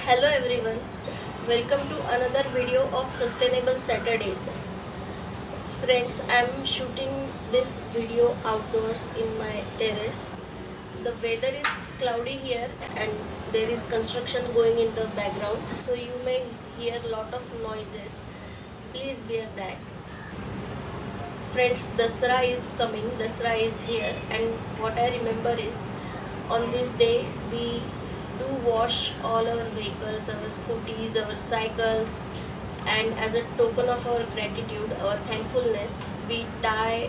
Hello everyone, welcome to another video of Sustainable Saturdays. Friends, I am shooting this video outdoors in my terrace. The weather is cloudy here and there is construction going in the background, so you may hear lot of noises. Please bear that. Friends, Dasra is coming, Dasra is here, and what I remember is on this day we do wash all our vehicles, our scooties, our cycles, and as a token of our gratitude, our thankfulness, we tie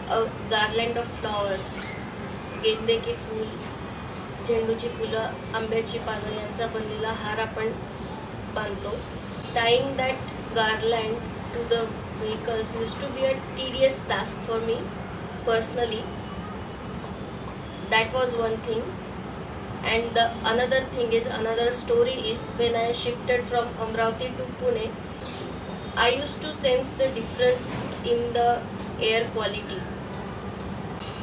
a garland of flowers, गेंदे के फूल, झेंडूची फुलं, आंब्याची पानं यांचा बनलेला हार आपण बांधतो. Tying that garland to the vehicles used to be a tedious task for me personally. That was one thing. And the another story is when I shifted from Amravati to Pune, I used to sense the difference in the air quality.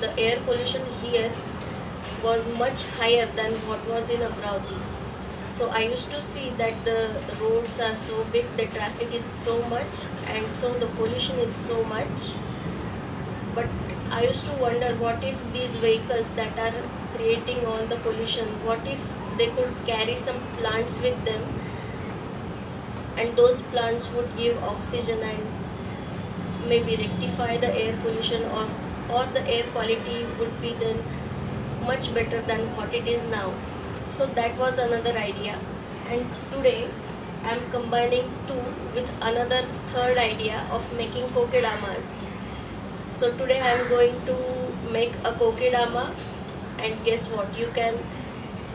The air pollution here was much higher than what was in Amravati. So I used to see that the roads are so big, the traffic is so much, and so the pollution is so much. But I used to wonder, what if these vehicles that are creating all the pollution, what if they could carry some plants with them, and those plants would give oxygen and maybe rectify the air pollution, or the air quality would be then much better than what it is now. So that was another idea, and today I am combining two with another third idea of making kokedamas. So today I am going to make a kokedama, and guess what? You can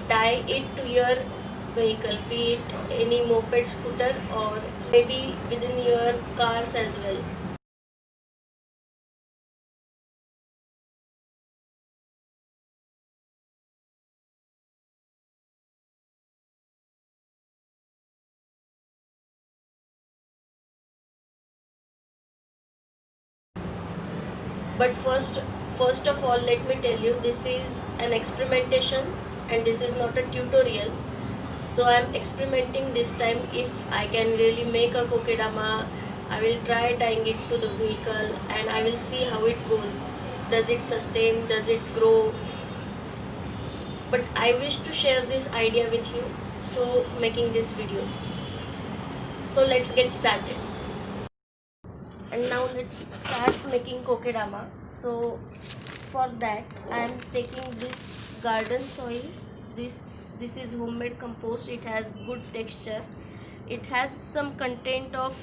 tie it to your vehicle, be it any moped, scooter, or maybe within your cars as well. But first of all, let me tell you, this is an experimentation and this is not a tutorial. So I am experimenting this time. If I can really make a kokedama, I will try tying it to the vehicle and I will see how it goes. Does it sustain? Does it grow? But I wish to share this idea with you, so making this video. So let's get started. And now let's start making kokedama. So for that I am taking this garden soil. This is homemade compost. It has good texture. It has some content of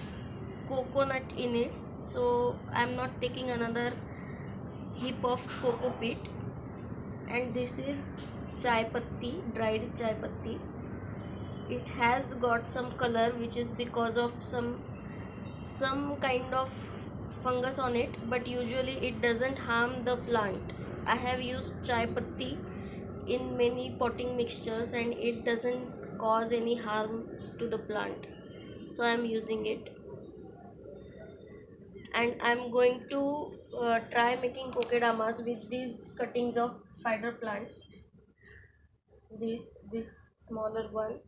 coconut in it, so I am not taking another heap of coco peat. And this is chai patti, dried chai patti. It has got some color, which is because of some kind of fungus on it, but usually it doesn't harm the plant. I have used chai patti in many potting mixtures and it doesn't cause any harm to the plant, so I am using it. And I'm going to try making kokedamas with these cuttings of spider plants, this smaller one,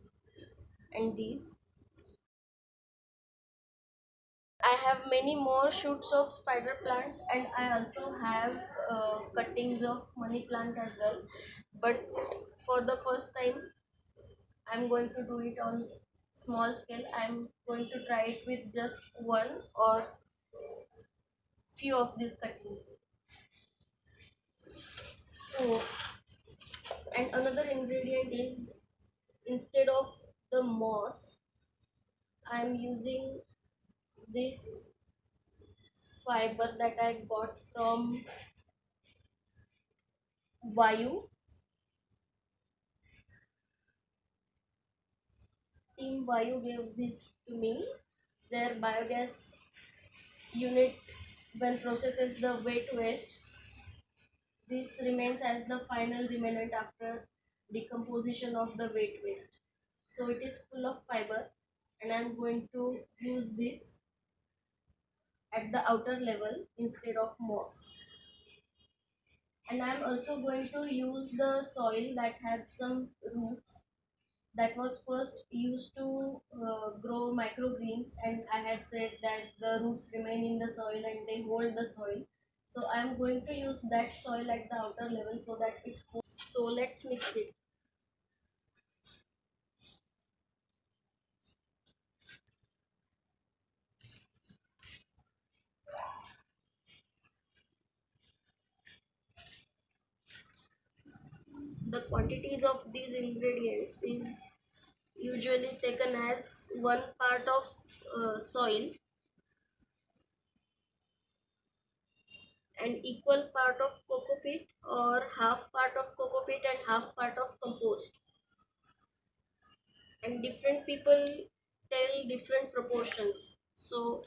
and these. I have many more shoots of spider plants, and I also have cuttings of money plant as well. But for the first time, I'm going to do it on small scale. I'm going to try it with just one or few of these cuttings. So, and another ingredient is, instead of the moss, I'm using this fiber that I got from Vayu. Team Vayu gave this to me. Their biogas unit, when processes the wet waste, this remains as the final remnant after decomposition of the wet waste. So it is full of fiber, and I am going to use this at the outer level instead of moss. And I am also going to use the soil that had some roots that was first used to grow microgreens, and I had said that the roots remain in the soil and they hold the soil. So I am going to use that soil at the outer level so that it holds. So let's mix it. The quantities of these ingredients is usually taken as 1 part of soil and equal part of coco peat, or half part of coco peat and half part of compost. And different people tell different proportions. So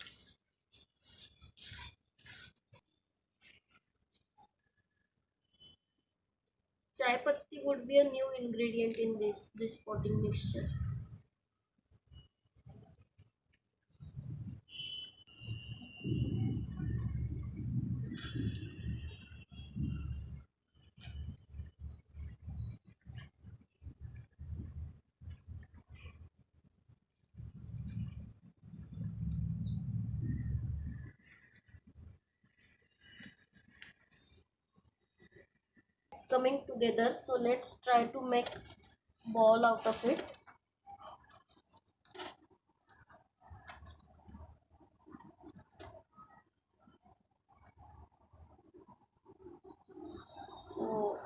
chai patti would be a new ingredient in this potting mixture. It's coming together, so let's try to make ball out of it. Oh,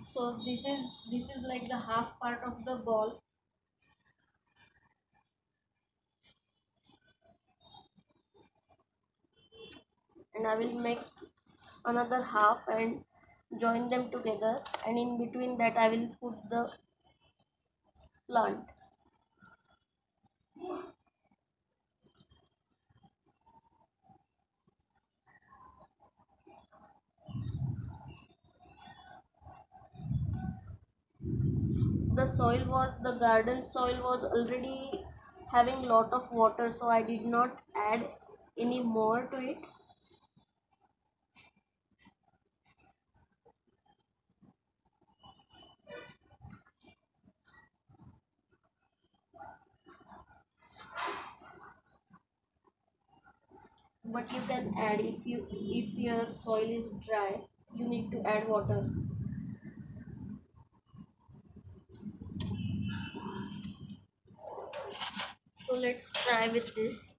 so this is like the half part of the ball, and I will make another half and join them together, and in between that I will put the plant. The garden soil was already having lot of water, so I did not add any more to it. But you can add, if your soil is dry, you need to add water. So let's try with this.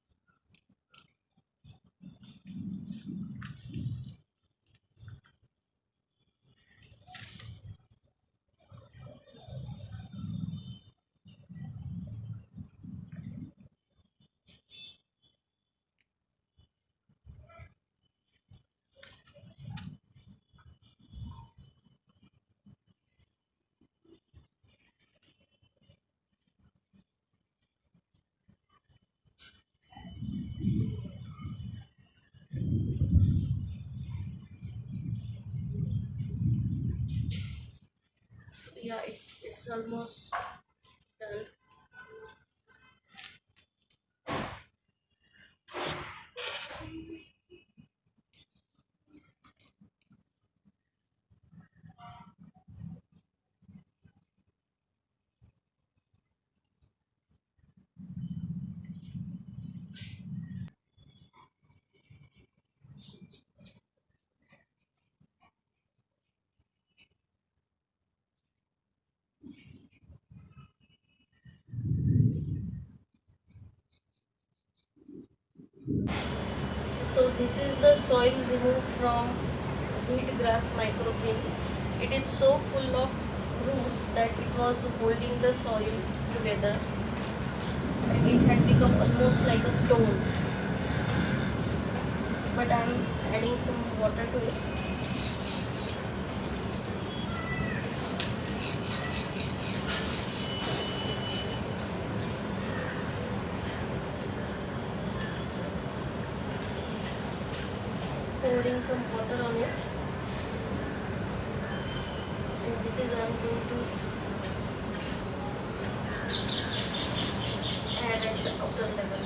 Yeah, it's almost done. So this is the soil removed from wheatgrass microgreen. It is so full of roots that it was holding the soil together, and it had become almost like a stone. But I am adding some water to it. Pouring some water on it. this is I'm going to add at the outer level.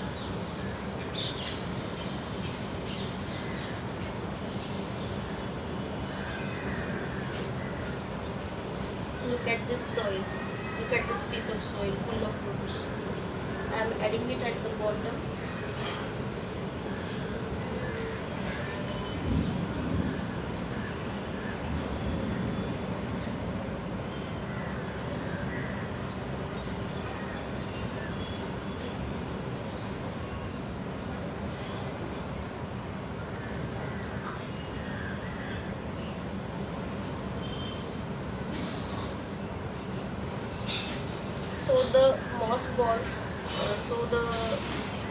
Look at this soil. Look at this piece of soil full of roots. I am adding it at the bottom. So the moss balls, so the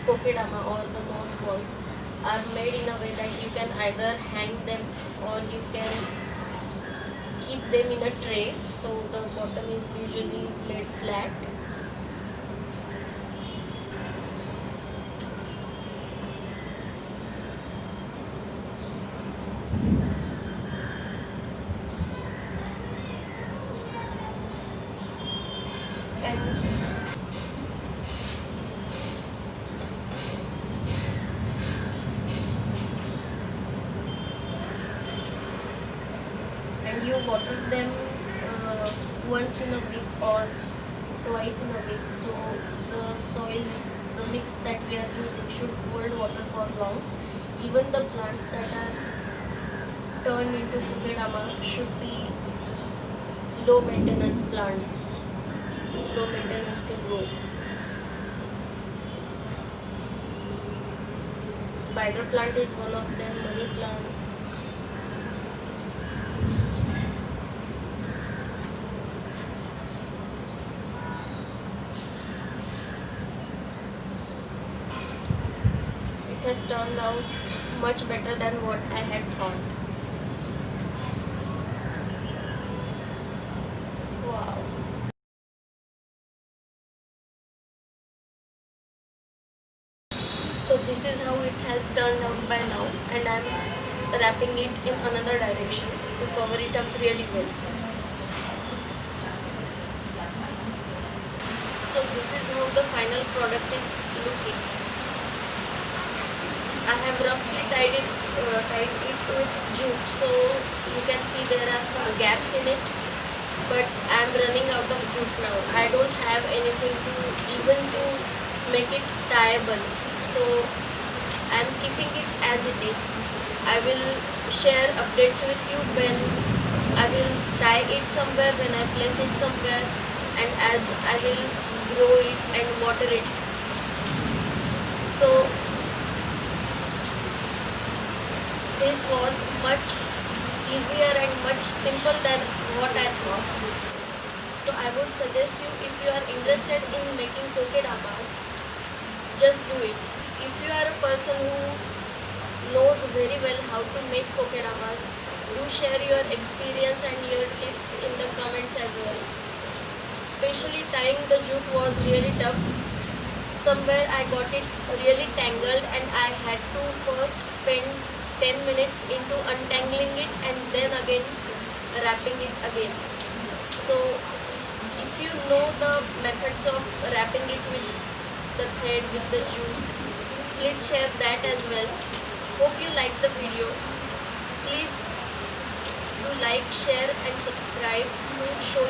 kokedama or the moss balls are made in a way that you can either hang them or you can keep them in a tray. So the bottom is usually made flat. And you water them once in a week or twice in a week, so the soil, the mix that we are using should hold water for long. Even the plants that are turned into kokedama should be low maintenance plants, low maintenance to grow. Spider plant is one of them, money plant. It has turned out much better than what I had thought. Wow. So this is how it has turned out by now, and I'm wrapping it in another direction to cover it up really well. So this is how the final product is looking. I have roughly tied it with jute, so you can see there are some gaps in it, but I am running out of jute now. I don't have anything to make it tieable, so I am keeping it as it is. I will share updates with you when I will tie it somewhere, when I place it somewhere, and as I will grow it and water it. So this was much easier and much simple than what I thought. So I would suggest you, if you are interested in making kokedamas, just do it. If you are a person who knows very well how to make kokedamas, do share your experience and your tips in the comments as well. Especially tying the jute was really tough. Somewhere I got it really tangled and I had to first spend 10 minutes into untangling it and then again wrapping it again. So if you know the methods of wrapping it with the thread, with the jute, please share that as well. Hope you like the video. Please do like, share and subscribe to show